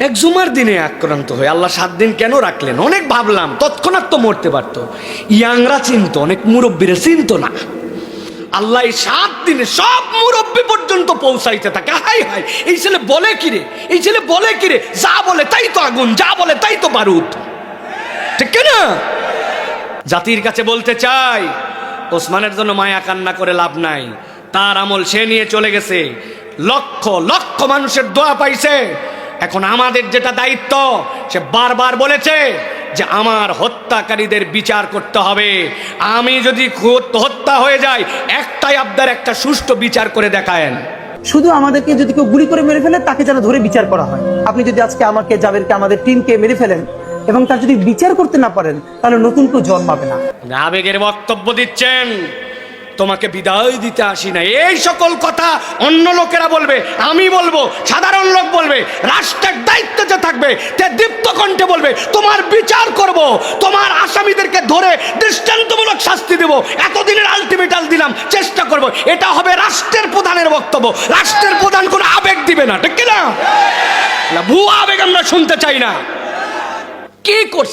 এক জুমার দিনে আক্রান্ত হয়ে আল্লাহ 7 দিন কেন রাখলেন? অনেক ভাবলাম, তৎক্ষণাৎ তো মরতে পারতো। ইয়াংরা চিনতো, অনেক মুরব্বীরা চিনতো না। আল্লাহ এই 7 দিনে সব মুরব্বী পর্যন্ত পৌঁছাইতে থাকে। হাই হাই, এই ছেলে বলে কিরে, এই ছেলে বলে কিরে, যা বলে তাই তো আগুন, যা বলে তাই তো বারুদ, ঠিক না? জাতির কাছে বলতে চাই, ওসমানের জন্য মায়া কান্না করে লাভ নাই। তার আমল সে নিয়ে চলে গেছে, লক্ষ লক্ষ মানুষের দোয়া পাইছে। এখন আমাদের যেটা দায়িত্ব, সে বারবার বলেছে যে আমার হত্যাকারীদের বিচার করতে হবে। আমি যদি হত্যা হয়ে যায়, একটাই আবদার, একটা সুষ্ঠু বিচার করে দেখায়েন। শুধু আমাদেরকে যদি কেউ গুলি করে মেরে ফেলে, তাকে যেন ধরে বিচার করা হয়। আপনি যদি আজকে আমাকে, জাবেরকে, আমাদের টিমকে মেরে ফেলেন এবং তার যদি বিচার করতে না পারেন, তাহলে নতুন কেউ জন্মাবে না। আবেগের বক্তব্য দিচ্ছেন, তোমাকে বিদায় দিতে আসি না, এই সকল কথা অন্য লোকেরা বলবে, আমি বলবো, সাধারণ লোক বলবে। রাষ্ট্রের দায়িত্বে যে থাকবে, তে দীপ্ত কণ্ঠে বলবে তোমার বিচার করব, তোমার আসামিদেরকে ধরে দৃষ্টান্তমূলক শাস্তি দেব, এতদিনের আলটিমেটাম দিলাম, চেষ্টা করব। এটা হবে রাষ্ট্রের প্রধানের বক্তব্য। রাষ্ট্রের প্রধান কোনো আবেগ দিবে না, ঠিক না? ভুয়া আবেগ আমরা শুনতে চাই না। কি করছে